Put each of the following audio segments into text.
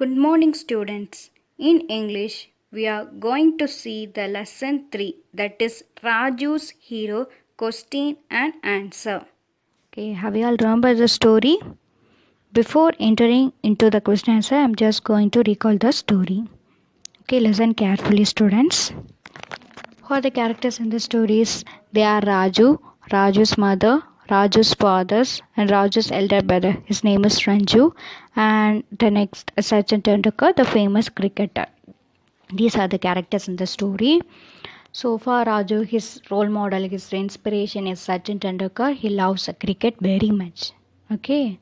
Good morning, students. In English, we are going to see the lesson 3, that is Raju's hero question and answer. Okay, have you all remembered the story? Before entering into the question answer, I am just going to recall the story. Okay, listen carefully, students. Who are the characters in the stories? They are Raju, Raju's mother, Raju's fathers, and Raju's elder brother. His name is Renju. And the next, Sachin Tendulkar, the famous cricketer. These are the characters in the story. So far, Raju, his role model, his inspiration is Sachin Tendulkar. He loves cricket very much. Okay.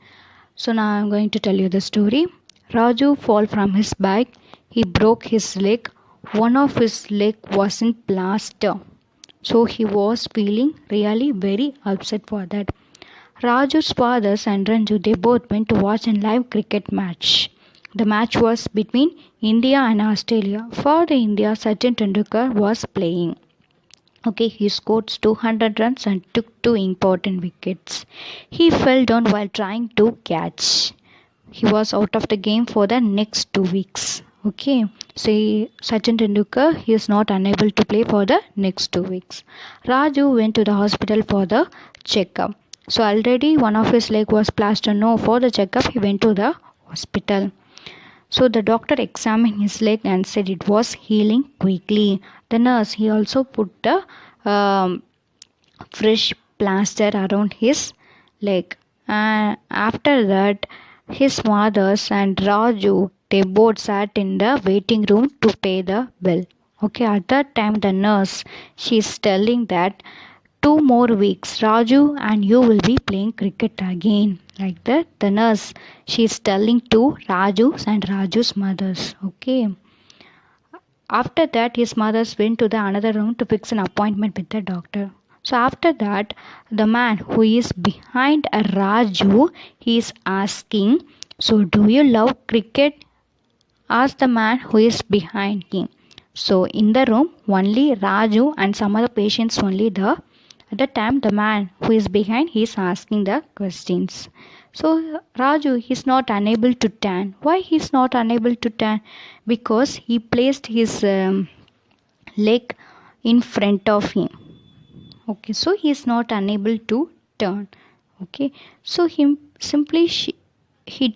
So now I'm going to tell you the story. Raju fell from his bike. He broke his leg. One of his leg was in plaster. So he was feeling really very upset for that. Raju's fathers and Renju, they both went to watch a live cricket match. The match was between India and Australia. For the India, Sachin Tendulkar was playing. Okay, he scored 200 runs and took 2 important wickets. He fell down while trying to catch. He was out of the game for the next 2 weeks. Okay, so Sachin Tendulkar, he is not unable to play for the next 2 weeks. Raju went to the hospital for the checkup. So already one of his leg was plastered. No, for the checkup he went to the hospital. So the doctor examined his leg and said it was healing quickly. The nurse, he also put a fresh plaster around his leg. And after that, his fathers and Raju, they both sat in the waiting room to pay the bill. Okay, at that time the nurse, she's telling that 2 more weeks, Raju and you will be playing cricket again. Like that, the nurse, she's telling to Raju's and Raju's mothers. Okay. After that, his mothers went to the another room to fix an appointment with the doctor. So after that, the man who is behind Raju, he is asking, so do you love cricket? Asked the man who is behind him. So in the room, only Raju and some other patients only there. At the time, the man who is behind, he is asking the questions. So Raju, he is not unable to turn. Why he is not unable to turn? Because he placed his leg in front of him. Okay, so he is not unable to turn. Okay, so he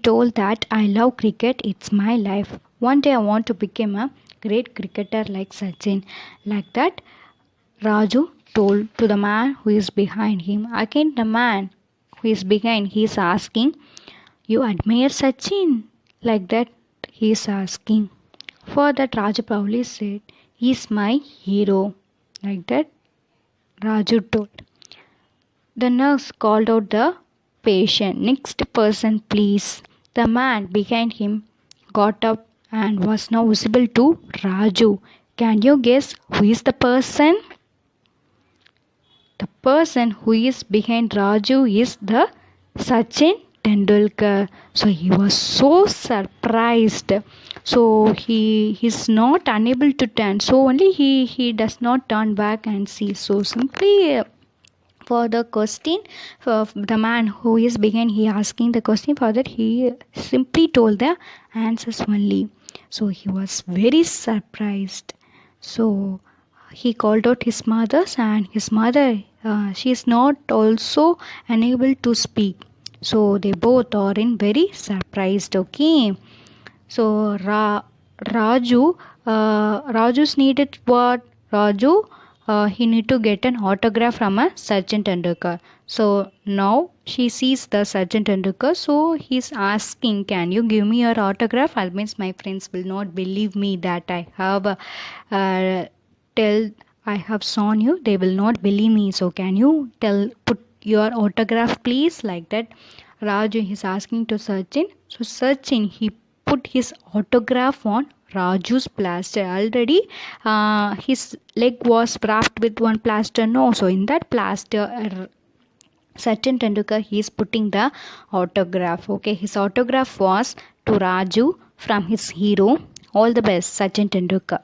told that I love cricket. It's my life. One day I want to become a great cricketer like Sachin. Like that, Raju told to the man who is behind him. Again, the man who is behind, he is asking, you admire Sachin? Like that, he is asking. For that, Raju probably said, he is my hero. Like that, Raju told. The nurse called out the patient. Next person, please. The man behind him got up and was now visible to Raju. Can you guess who is the person? The person who is behind Raju is the Sachin Tendulkar. So he was so surprised. So he is not unable to turn. So only he does not turn back and see. So simply for the question, for the man who is behind, he asking the question, for that he simply told the answers only. So he was very surprised. So he called out his mothers, and his mother, she is not also unable to speak. So they both are in very surprised. Okay. So Raju's needed what? Raju, he need to get an autograph from a Sachin Tendulkar. So now she sees the Sachin Tendulkar. So he's asking, can you give me your autograph? That means my friends will not believe me that I have I have shown you. They will not believe me. So can you put your autograph please? Like that, Raju is asking to Sachin. So Sachin, he put his autograph on Raju's plaster. Already his leg was wrapped with one plaster. No, so in that plaster, Sachin Tendulkar, he is putting the autograph. Okay, his autograph was to Raju from his hero. All the best, Sachin Tendulkar.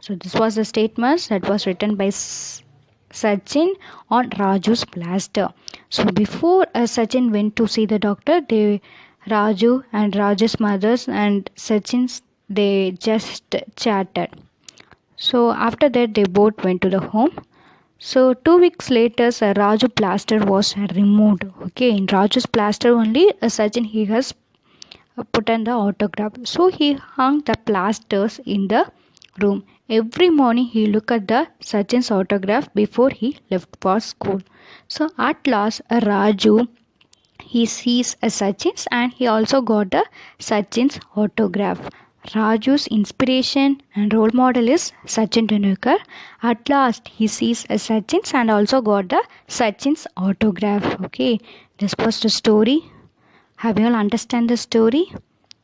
So this was the statement that was written by Sachin on Raju's plaster. So before Sachin went to see the doctor, Raju and Raju's mothers and Sachin's, they just chatted. So after that, they both went to the home. So 2 weeks later, Raju plaster was removed. Okay, in Raju's plaster only, Sachin he has put in the autograph. So he hung the plasters in the room. Every morning he looked at the Sachin's autograph before he left for school. So at last, Raju he sees a Sachin's and he also got the Sachin's autograph. Raju's inspiration and role model is Sachin Tendulkar. At last, he sees a Sachin's and also got the Sachin's autograph. Okay, this was the story. Have you all understand the story?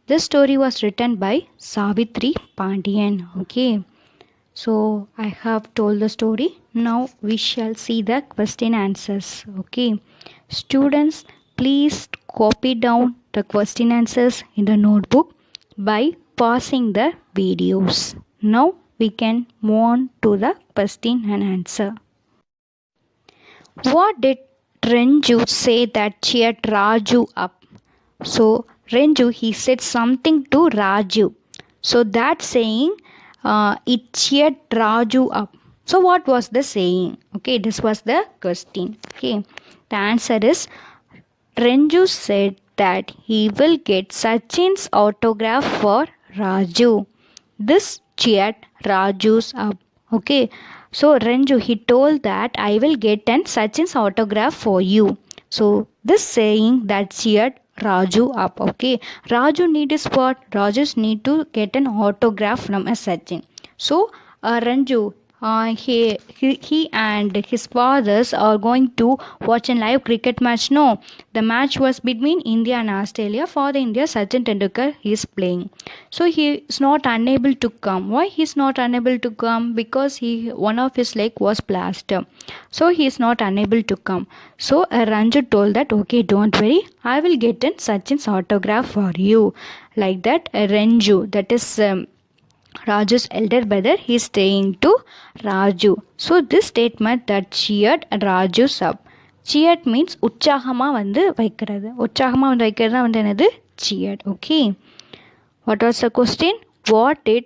This story was written by Savitri Pandian. Okay, so I have told the story. Now we shall see the question answers. Okay, students, please copy down the question answers in the notebook by pausing the videos. Now we can move on to the question and answer. What did Renju say that cheered Raju up? So Renju he said something to Raju. So that saying it cheered Raju up. So what was the saying? Okay, this was the question. Okay, the answer is Renju said that he will get Sachin's autograph for Raju. This cheered Raju's up. Okay, so Renju he told that I will get an Sachin's autograph for you. So this saying that cheered Raju up. Okay, Raju need is what? Raju's need to get an autograph from a Sachin. So Renju he and his fathers are going to watch a live cricket match. No, the match was between India and Australia. For the India, Sachin Tendulkar is playing. So he is not unable to come. Why he is not unable to come? Because one of his leg was plaster. So he is not unable to come. So Ranju told that okay, don't worry, I will get in Sachin's autograph for you. Like that, Renju, that is Raju's elder brother, he is saying to Raju. So this statement that cheered Raju's up. Cheered means உற்சாகமா வந்து வைக்கிறது. உற்சாகமா வந்து வைக்கிறது வந்து என்னது? Cheered. Okay. What was the question? What did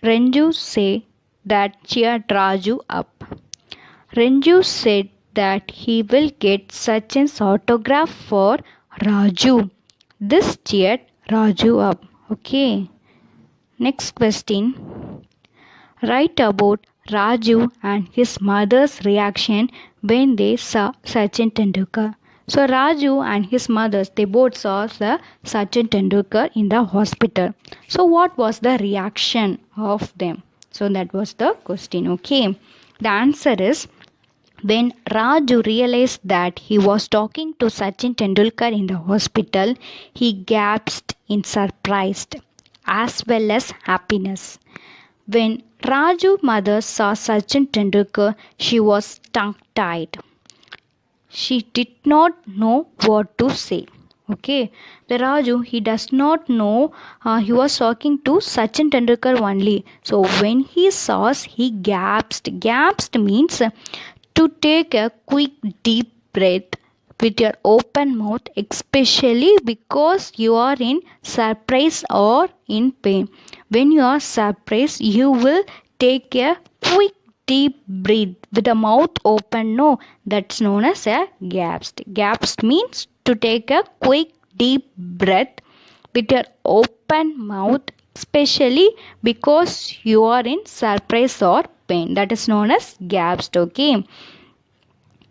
Renju say that cheered Raju up? Renju said that he will get Sachin's autograph for Raju. This cheered Raju up. Okay. Next question. Write about Raju and his mother's reaction when they saw Sachin Tendulkar. So Raju and his mothers, they both saw the Sachin Tendulkar in the hospital. So what was the reaction of them? So that was the question. Okay. The answer is when Raju realized that he was talking to Sachin Tendulkar in the hospital, he gasped in surprise as well as happiness. When Raju's mother saw Sachin Tendulkar, she was tongue-tied. She did not know what to say. Okay, the Raju, he does not know he was talking to Sachin Tendulkar only. So when he saw us, he gasped. Gasped means to take a quick deep breath with your open mouth, especially because you are in surprise or in pain. When you are surprised, you will take a quick deep breath with the mouth open. No, that's known as a gasped. Gasped means to take a quick deep breath with your open mouth, especially because you are in surprise or pain. That is known as gasped. Okay.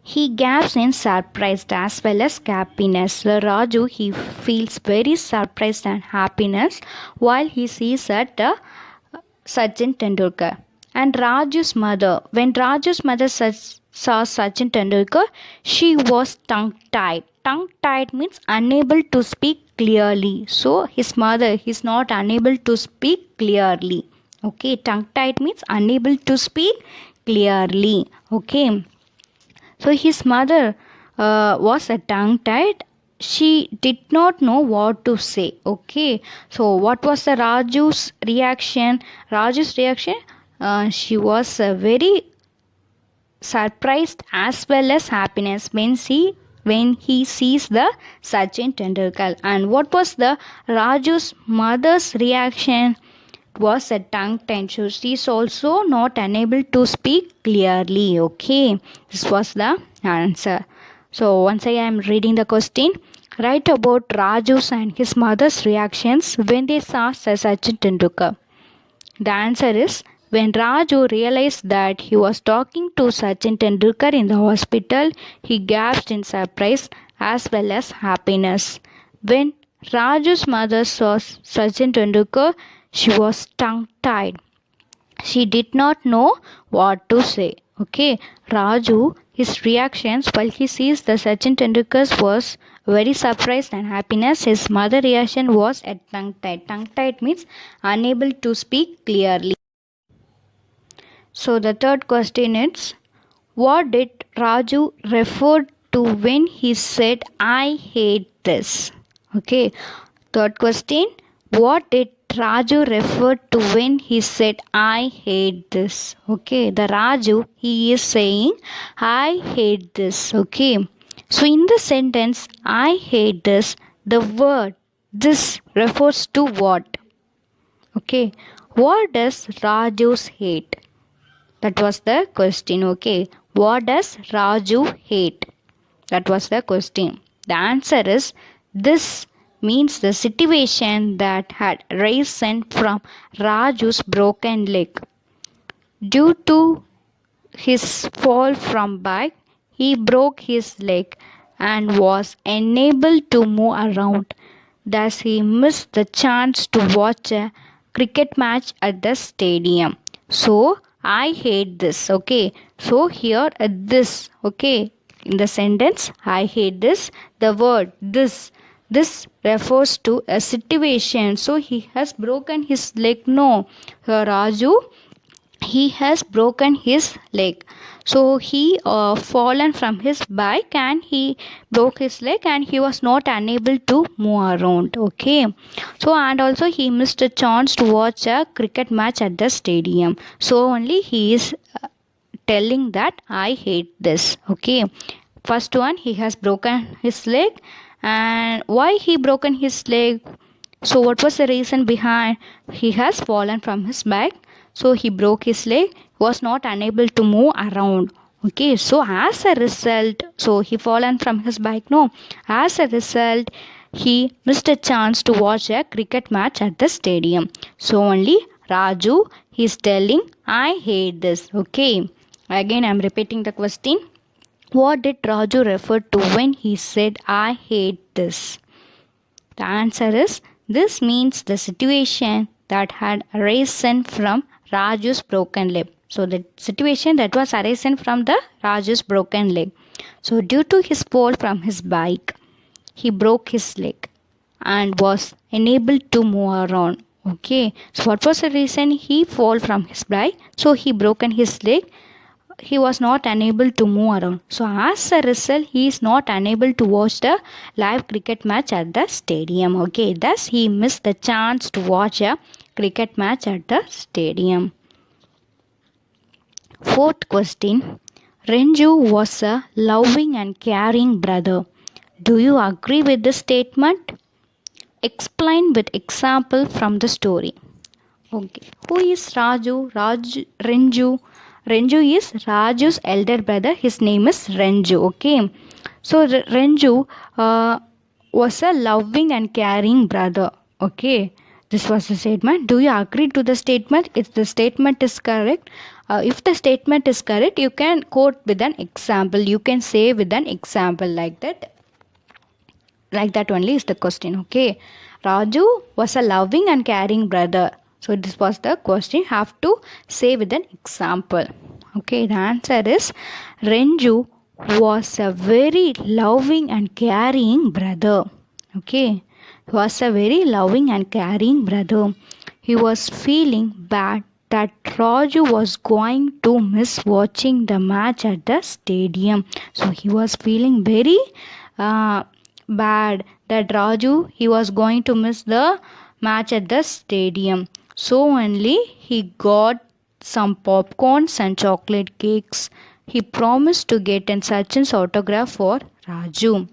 He gasped in surprise as well as happiness. Raju, he feels very surprised and happiness while he sees at Sachin Tendulkar. And Raju's mother, when Raju's mother saw Sachin Tendulkar, she was tongue-tied. Tongue-tied means unable to speak clearly. So his mother is not unable to speak clearly. Okay, tongue-tied means unable to speak clearly. Okay. So his mother was tongue-tied. She did not know what to say. Okay. So what was the Raju's reaction? Raju's reaction? She was very surprised as well as happiness. Means when he sees the Sachin Tendulkar. And what was the Raju's mother's reaction? Was a tongue tension. She is also not unable to speak clearly. Okay, this was the answer. So once I am reading the question, write about Raju's and his mother's reactions when they saw Sachin Tendulkar. The answer is when Raju realized that he was talking to Sachin Tendulkar in the hospital, he gasped in surprise as well as happiness. When Raju's mother saw Sachin Tendulkar, she was tongue-tied. She did not know what to say. Okay, Raju, his reactions while he sees the Sachin Tendulkar was very surprised and happiness. His mother reaction was a tongue-tied. Tongue-tied means unable to speak clearly. So the third question is, what did Raju refer to when he said, I hate this? Okay, third question, what did Raju refer to when he said, I hate this? Okay, the Raju, he is saying, I hate this. Okay, so in the sentence, I hate this, the word this refers to what? Okay, what does Raju's hate? That was the question. Okay, what does Raju hate? That was the question. The answer is this means the situation that had arisen from Raju's broken leg. Due to his fall from bike, he broke his leg and was unable to move around. Thus, he missed the chance to watch a cricket match at the stadium. So, I hate this. Okay. So, here this. Okay. In the sentence, I hate this, the word this refers to a situation. So, he has broken his leg. No. Raju, he has broken his leg. So he fallen from his bike and he broke his leg and he was not unable to move around. Okay. So and also he missed a chance to watch a cricket match at the stadium. So only he is telling that I hate this. Okay. First one, he has broken his leg. And why he broken his leg? So what was the reason behind? He has fallen from his bike. So he broke his leg, was not unable to move around. Okay, so as a result, so he fallen from his bike. No, as a result, he missed a chance to watch a cricket match at the stadium. So only Raju, he is telling, I hate this. Okay, again I am repeating the question. What did Raju refer to when he said, I hate this? The answer is, this means the situation that had arisen from Raju's broken leg. So the situation that was arisen from the Raju's broken leg. So due to his fall from his bike, he broke his leg and was unable to move around. Okay. So what was the reason he fall from his bike? So he broken his leg. He was not unable to move around. So as a result, he is not unable to watch the live cricket match at the stadium. Okay. Thus he missed the chance to watch a cricket match at the stadium. Fourth question. Renju was a loving and caring brother. Do you agree with this statement? Explain with example from the story. Okay. Who is Raju? Renju. Renju is Raju's elder brother. His name is Renju. Okay. So Renju was a loving and caring brother. Okay. This was the statement. Do you agree to the statement? If the statement is correct, you can quote with an example. You can say with an example like that. Like that only is the question. Okay. Raju was a loving and caring brother. So this was the question. Have to say with an example. Okay. The answer is Renju was a very loving and caring brother. Okay. He was a very loving and caring brother. He was feeling bad that Raju was going to miss watching the match at the stadium. So he was feeling very bad that Raju, he was going to miss the match at the stadium. So only he got some popcorns and chocolate cakes. He promised to get in Sachin's autograph for Raju.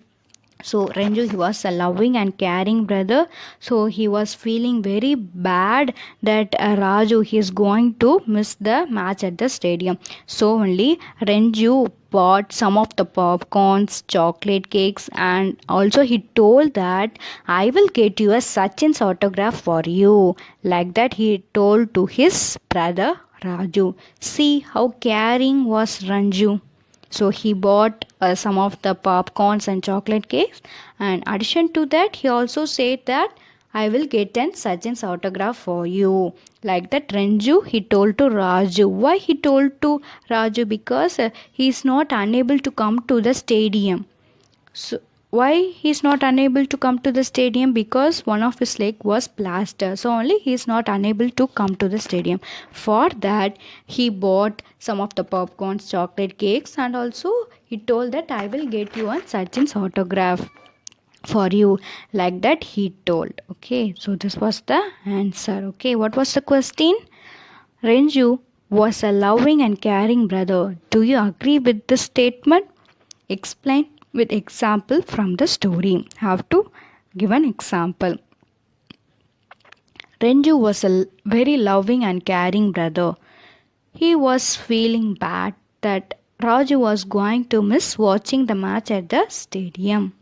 So Renju, he was a loving and caring brother. So he was feeling very bad that Raju he is going to miss the match at the stadium. So only Renju bought some of the popcorns, chocolate cakes, and also he told that I will get you a Sachin's autograph for you. Like that he told to his brother Raju. See how caring was Renju. So he bought some of the popcorns and chocolate cakes. And addition to that, he also said that I will get an Sachin's autograph for you. Like that, Renju he told to Raju. Why he told to Raju? Because he is not unable to come to the stadium. So why he is not unable to come to the stadium? Because one of his leg was plaster, so only he is not unable to come to the stadium. For that he bought some of the popcorns, chocolate cakes, and also he told that I will get you on Sachin's autograph for you. Like that he told. Okay, so this was the answer. Okay, what was the question? Renju was a loving and caring brother. Do you agree with this statement? Explain with example from the story. Have to give an example. Renju was a very loving and caring brother. He was feeling bad that Raju was going to miss watching the match at the stadium.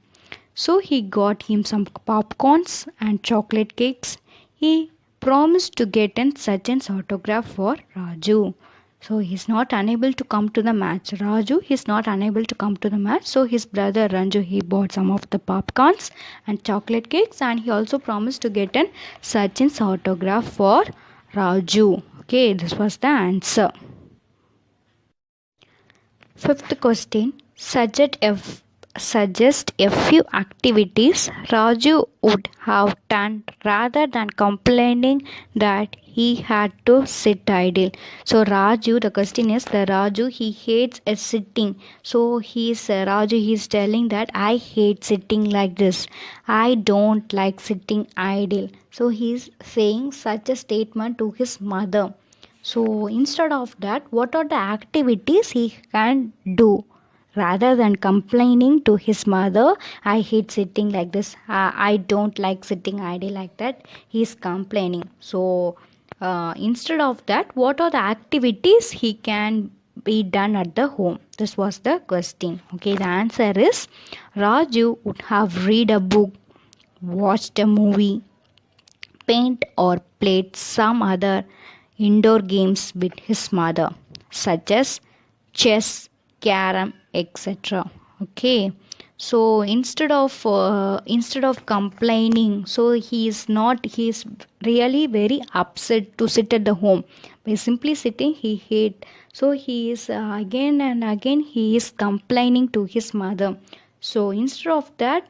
So he got him some popcorns and chocolate cakes. He promised to get in Sachin's autograph for Raju. So he's not unable to come to the match. Raju is not unable to come to the match. So his brother Renju he bought some of the popcorns and chocolate cakes, and he also promised to get an Sachin's autograph for Raju. Okay, this was the answer. Fifth question. Suggest a few activities Raju would have done rather than complaining that he had to sit idle. So Raju, the question is the Raju he hates sitting. So Raju he's telling that I hate sitting like this. I don't like sitting idle. So he's saying such a statement to his mother. So instead of that, what are the activities he can do? Rather than complaining to his mother, I hate sitting like this, I don't like sitting idle like that, he is complaining. So instead of that, what are the activities he can be done at the home? This was the question. Okay, the answer is Raju would have read a book, watched a movie, paint or played some other indoor games with his mother, such as chess, carom, etc. Okay, so instead of complaining, so he is really very upset to sit at the home. By simply sitting he hate. So he is again and again he is complaining to his mother. So instead of that,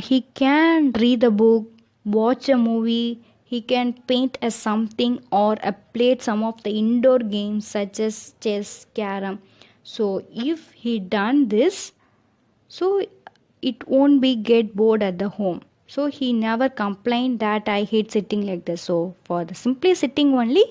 he can read the book, watch a movie, he can paint as something or play some of the indoor games such as chess, carom. So if he done this, so it won't be get bored at the home. So he never complained that I hate sitting like this. So for the simply sitting only,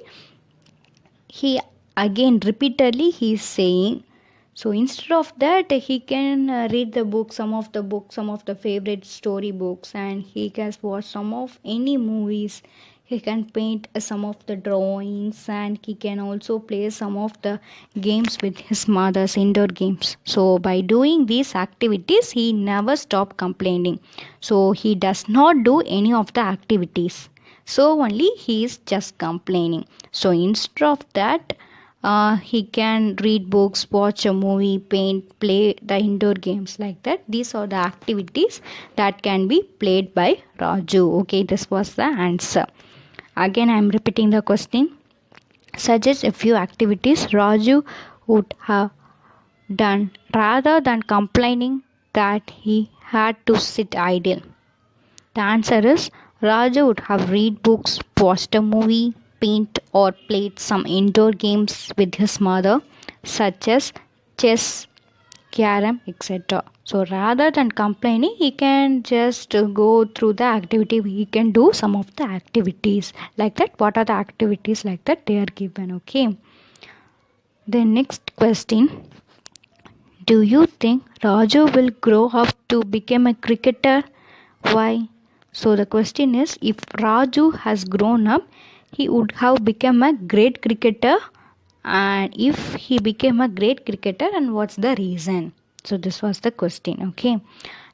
he again repeatedly he is saying. So instead of that, he can read the book, some of the favorite story books, and he can watch some of any movies. He can paint some of the drawings, and he can also play some of the games with his mother's indoor games. So by doing these activities, he never stopped complaining. So he does not do any of the activities. So only he is just complaining. So instead of that, he can read books, watch a movie, paint, play the indoor games like that. These are the activities that can be played by Raju. Okay, this was the answer. Again, I am repeating the question. Suggest a few activities Raju would have done rather than complaining that he had to sit idle. The answer is Raju would have read books, watched a movie, paint or played some indoor games with his mother such as chess, carom, etc. So rather than complaining, he can just go through the activity. He can do some of the activities like that. What are the activities like that? They are given. Okay. The next question. Do you think Raju will grow up to become a cricketer? Why? So the question is, if Raju has grown up, he would have become a great cricketer. And if he became a great cricketer, and what's the reason? So this was the question. Okay.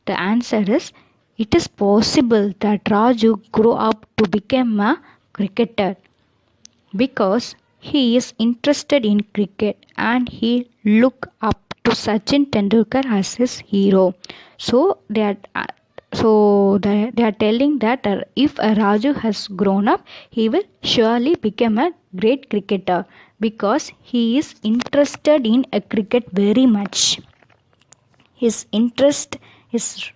The answer is, it is possible that Raju grew up to become a cricketer because he is interested in cricket and he look up to Sachin Tendulkar as his hero. So they are telling that if Raju has grown up, he will surely become a great cricketer because he is interested in a cricket very much. His interest, his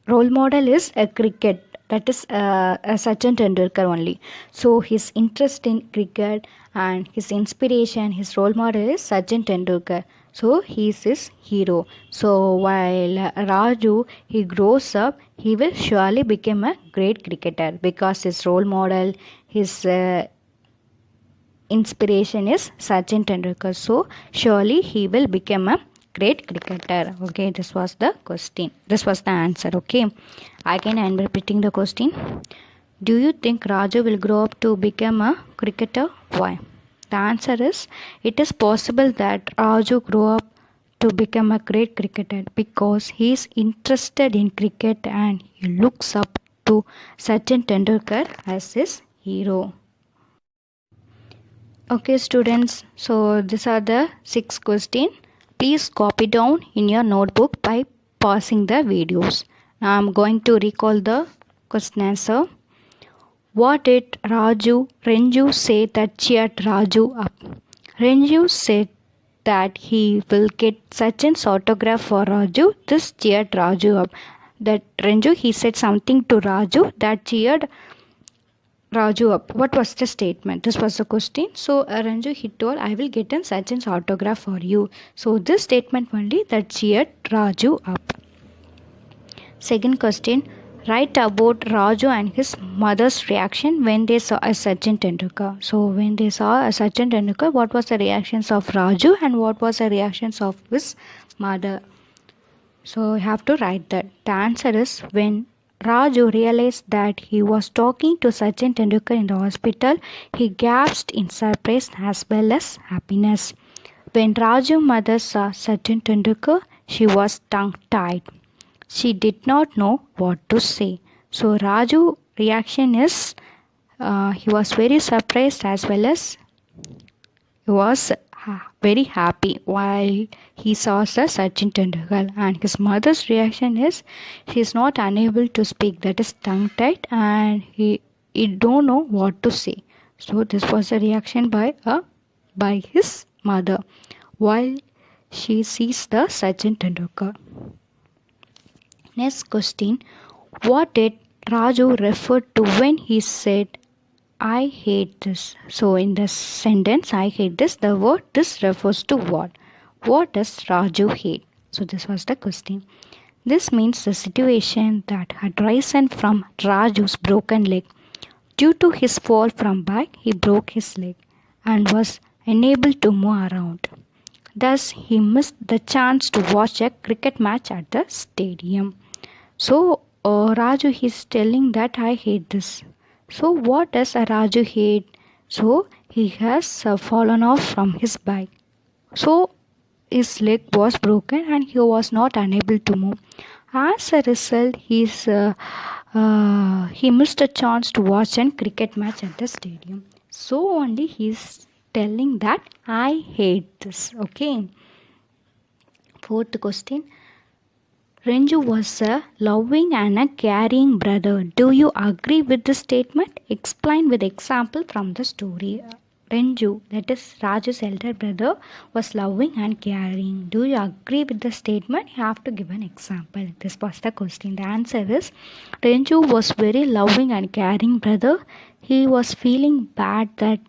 role model is a cricket, that is Sachin Tendulkar only. So his interest in cricket and his inspiration, his role model is Sachin Tendulkar. So he is his hero. So while Raju, he grows up, he will surely become a great cricketer because his role model, his inspiration is Sachin Tendulkar. So surely he will become a great cricketer. Okay, this was the question. This was the answer. Okay, again I am repeating the question. Do you think Raju will grow up to become a cricketer? Why? The answer is, it is possible that Raju grow up to become a great cricketer because he is interested in cricket and he looks up to Sachin Tendulkar as his hero. Okay students, so these are the 6 questions. Please copy down in your notebook by pausing the videos. Now I am going to recall the question answer. What did Renju say that cheered Raju up? Renju said that he will get Sachin's autograph for Raju. This cheered Raju up. That Renju, he said something to Raju that cheered Raju up. What was the statement? This was the question. So Renju, he told, I will get in Sachin's autograph for you. So this statement only that cheered Raju up. Second question. Write about Raju and his mother's reaction when they saw a Sachin Tendulkar. So when they saw a Sachin Tendulkar, what was the reactions of Raju and what was the reactions of his mother? So you have to write that. The answer is, when Raju realized that he was talking to Sachin Tendulkar in the hospital, he gasped in surprise as well as happiness. When Raju's mother saw Sachin Tendulkar, she was tongue-tied. She did not know what to say. So Raju's reaction is, he was very surprised as well as he was very happy while he saw Sachin Tendulkar. And his mother's reaction is, she is not unable to speak, that is tongue-tied, and he don't know what to say. So this was a reaction by his mother while she sees the Sachin Tendulkar. Next question. What did Raju refer to when he said, I hate this? So in the sentence, I hate this, the word this refers to what? What does Raju hate? So this was the question. This means the situation that had risen from Raju's broken leg. Due to his fall from bike, he broke his leg and was unable to move around. Thus, he missed the chance to watch a cricket match at the stadium. So, Raju is telling that I hate this. So, what does Raju hate? So, he has fallen off from his bike. So, his leg was broken and he was not unable to move. As a result, he missed a chance to watch a cricket match at the stadium. So, only he is telling that I hate this. Okay. Fourth question. Renju was a loving and a caring brother. Do you agree with this statement? Explain with example from the story. Renju, that is Raju's elder brother, was loving and caring. Do you agree with the statement? You have to give an example. This was the question. The answer is, Renju was very loving and caring brother. He was feeling bad that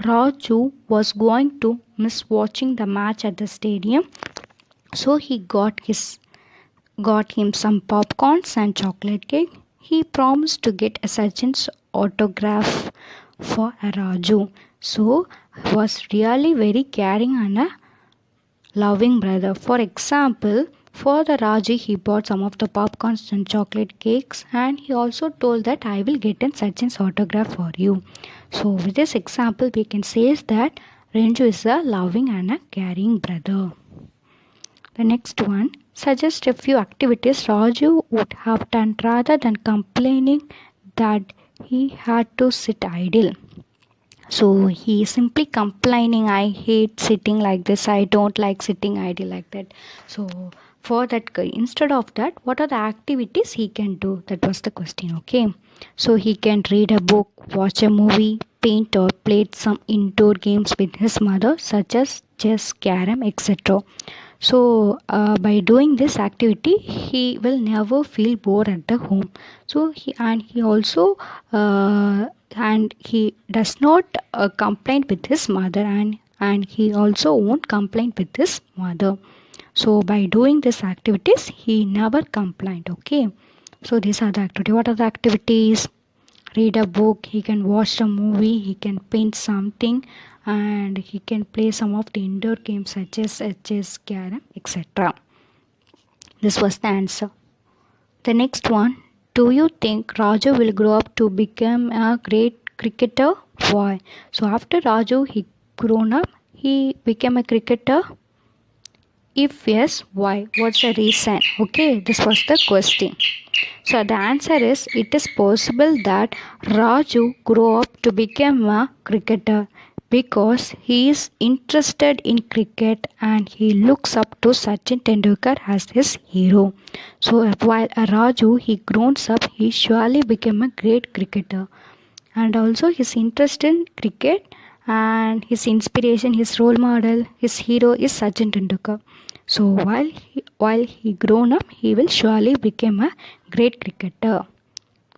Raju was going to miss watching the match at the stadium. So he got him some popcorns and chocolate cake. He promised to get a Sachin's autograph for Raju. So he was really very caring and loving brother. For example, for the Raju, he bought some of the popcorns and chocolate cakes, and he also told that I will get in Sachin's autograph for you. So, with this example, we can say is that Renju is a loving and a caring brother. The next one, suggest a few activities Raju would have done rather than complaining that he had to sit idle. So he is simply complaining, I hate sitting like this, I don't like sitting idle like that. So for that, instead of that, what are the activities he can do? That was the question. Okay, so he can read a book, watch a movie, paint or play some indoor games with his mother such as chess, carom, etc. So by doing this activity he will never feel bored at the home. So he also and he does not complain with his mother, and he also won't complain with his mother. So by doing these activities he never complained. Okay, so these are the activities. What are the activities? Read a book, he can watch a movie, he can paint something, and he can play some of the indoor games such as chess, carom, etc. This was the answer. The next one, do you think Raju will grow up to become a great cricketer? Why? So after Raju he grown up, he became a cricketer. If yes, why? What's the reason? Okay, this was the question. So the answer is, it is possible that Raju grew up to become a cricketer because he is interested in cricket and he looks up to Sachin Tendulkar as his hero. So while Raju he grows up, he surely became a great cricketer. And also his interest in cricket and his inspiration, his role model, his hero is Sachin Tendulkar. So while he grown up, he will surely become a great cricketer.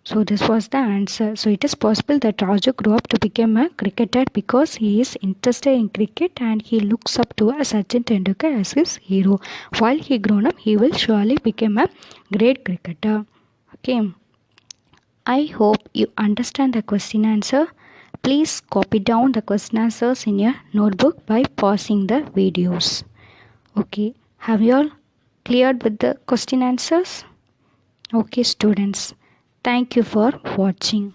So this was the answer. So it is possible that Raju grew up to become a cricketer because he is interested in cricket and he looks up to Sachin Tendulkar as his hero. While he grown up, he will surely become a great cricketer. Okay. I hope you understand the question answer. Please copy down the question answers in your notebook by pausing the videos. Okay, have you all cleared with the question answers? Okay, students, thank you for watching.